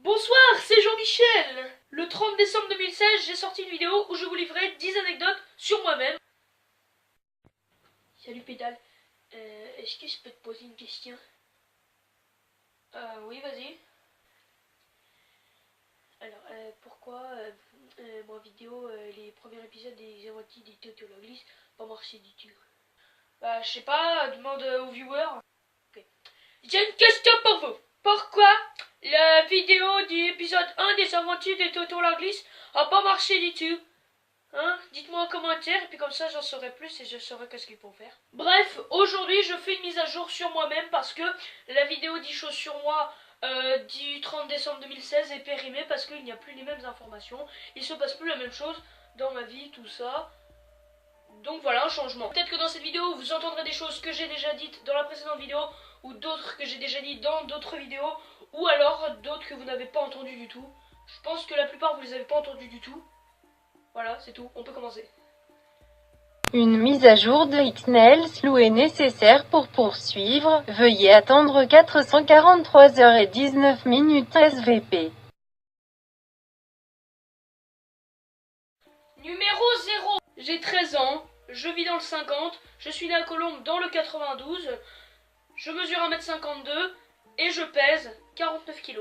Bonsoir, c'est Jean-Michel. Le 30 décembre 2016, j'ai sorti une vidéo où je vous livrais 10 anecdotes sur moi-même. Salut Pédale, est-ce que je peux te poser une question? Oui, vas-y. Alors, pourquoi ma vidéo, les premiers épisodes des érotiques des Toto la glisse, pas marché du tout? Bah, je sais pas, demande aux viewers. Ok. J'ai une question pour vous. Pourquoi la vidéo du épisode 1 des aventures de Toto la glisse a pas marché du tout? Hein? Dites-moi en commentaire et puis comme ça j'en saurai plus et je saurai qu'est-ce qu'il faut faire. Bref, aujourd'hui je fais une mise à jour sur moi-même parce que la vidéo 10 choses sur moi du 30 décembre 2016 est périmée parce qu'il n'y a plus les mêmes informations. Il se passe plus la même chose dans ma vie, tout ça. Donc voilà, un changement. Peut-être que dans cette vidéo vous entendrez des choses que j'ai déjà dites dans la précédente vidéo ou d'autres que j'ai déjà dit dans d'autres vidéos ou alors d'autres que vous n'avez pas entendu du tout. Je pense que la plupart vous les avez pas entendus du tout. Voilà, c'est tout, on peut commencer. Une mise à jour de XNELSLOU est nécessaire pour poursuivre. Veuillez attendre 443h19 SVP. Numéro 0. J'ai 13 ans, je vis dans le 50, je suis né à Colombes dans le 92, je mesure 1m52 et je pèse 49 kg.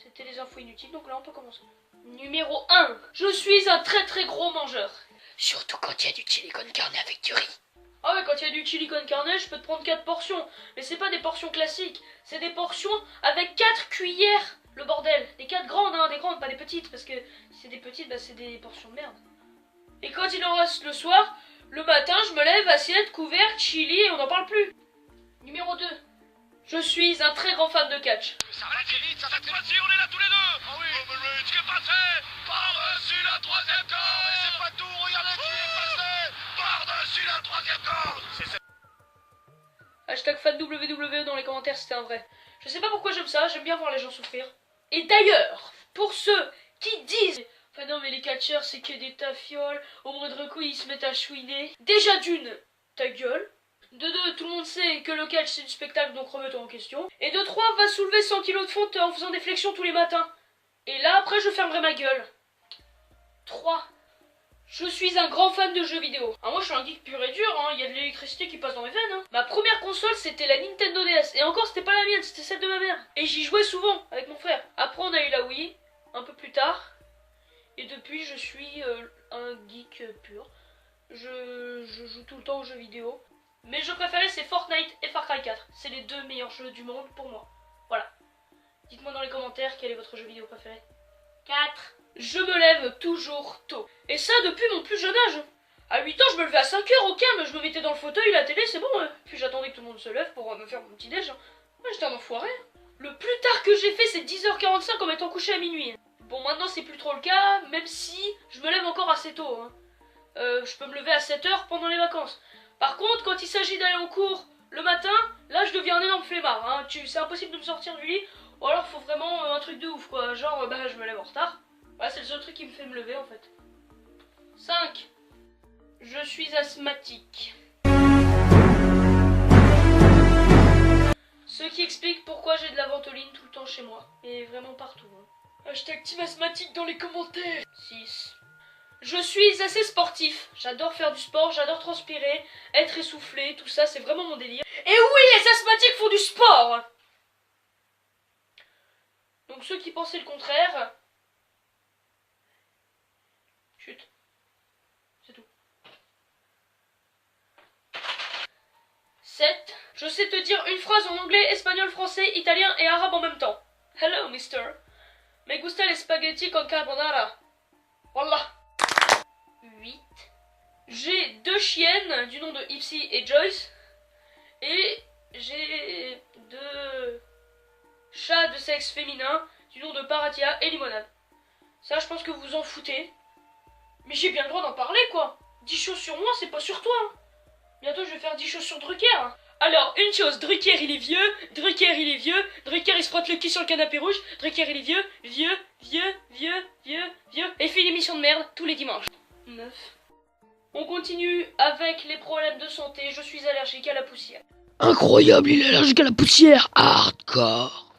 C'était des infos inutiles, donc là on peut commencer. Numéro 1. Je suis un très gros mangeur. Surtout quand il y a du chili con carne avec du riz. Ah ouais, quand il y a du chili con carne, je peux te prendre 4 portions. Mais c'est pas des portions classiques, c'est des portions avec 4 cuillères. Le bordel, des 4 grandes, hein, des grandes, pas des petites, parce que si c'est des petites, bah c'est des portions de merde. Et quand il en reste le soir, le matin, je me lève, assiette, couvercle, chili, et on n'en parle plus. Numéro 2. Je suis un très grand fan de catch. Ça va très vite, cette fois-ci on est là tous les deux. Ah oui. Ce qui est passé par-dessus la troisième corde. Mais c'est pas tout, regardez qui est passé par-dessus la troisième corde. Hashtag fan WWE dans les commentaires, c'était un vrai. Je sais pas pourquoi j'aime ça, j'aime bien voir les gens souffrir. Et d'ailleurs, pour ceux qui disent enfin non mais les catcheurs c'est que des tafioles, au moindre coup ils se mettent à chouiner. Déjà d'une, ta gueule. De deux, tout le monde sait que le catch c'est du spectacle donc remets-toi en question. Et de trois, va soulever 100 kg de fonte en faisant des flexions tous les matins. Et là après je fermerai ma gueule. 3. Je suis un grand fan de jeux vidéo. Ah, moi je suis un geek pur et dur, hein. Il y a de l'électricité qui passe dans mes veines. Hein. Ma première console c'était la Nintendo DS. Et encore c'était pas la mienne, c'était celle de ma mère. Et j'y jouais souvent avec mon frère. Après on a eu la Wii, un peu plus tard. Et depuis je suis un geek pur. Je joue tout le temps aux jeux vidéo. Mes jeux préférés c'est Fortnite et Far Cry 4. C'est les deux meilleurs jeux du monde pour moi. Voilà. Dites-moi dans les commentaires quel est votre jeu vidéo préféré. 4. Je me lève toujours tôt. Et ça depuis mon plus jeune âge. À 8 ans je me levais à 5 heures, ok, mais je me mettais dans le fauteuil, la télé c'est bon. Hein. Puis j'attendais que tout le monde se lève pour me faire mon petit déj. Hein. Moi j'étais un enfoiré. Le plus tard que j'ai fait c'est 10h45 en m'étant couché à minuit. Bon maintenant c'est plus trop le cas, même si je me lève encore assez tôt. Hein. Je peux me lever à 7h pendant les vacances. Par contre, quand il s'agit d'aller en cours le matin, là je deviens un énorme flemmard. Hein. C'est impossible de me sortir du lit, ou alors faut vraiment un truc de ouf quoi. Genre, bah je me lève en retard. Voilà, c'est le seul truc qui me fait me lever en fait. 5. Je suis asthmatique. Ce qui explique pourquoi j'ai de la ventoline tout le temps chez moi. Et vraiment partout. Hein. Hashtag team asthmatique dans les commentaires. 6. Je suis assez sportif, j'adore faire du sport, j'adore transpirer, être essoufflé, tout ça, c'est vraiment mon délire. Et oui, les asthmatiques font du sport! Donc ceux qui pensaient le contraire... Chut. C'est tout. 7. Je sais te dire une phrase en anglais, espagnol, français, italien et arabe en même temps. Hello, mister. Me gusta les spaghetti con carbonara. Voilà. 8. J'ai 2 chiennes du nom de Ipsy et Joyce. Et j'ai 2 chats de sexe féminin du nom de Paratia et Limonade. Ça, je pense que vous vous en foutez. Mais j'ai bien le droit d'en parler, quoi. 10 choses sur moi, c'est pas sur toi. Hein. Bientôt, je vais faire 10 choses sur Drucker. Hein. Alors, une chose, Drucker, il est vieux. Drucker, il est vieux. Drucker, il se frotte le cul sur le canapé rouge. Drucker, il est vieux. Vieux. Et il fait une émission de merde tous les dimanches. 9. On continue avec les problèmes de santé. Je suis allergique à la poussière. Incroyable, il est allergique à la poussière. Hardcore.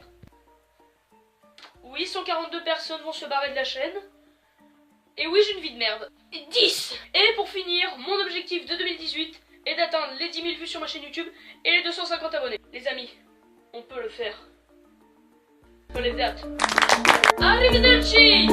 242 personnes vont se barrer de la chaîne. Et oui, j'ai une vie de merde. 10. Et pour finir, mon objectif de 2018 est d'atteindre les 10 000 vues sur ma chaîne YouTube et les 250 abonnés. Les amis, on peut le faire. On les dates. Arrivederci.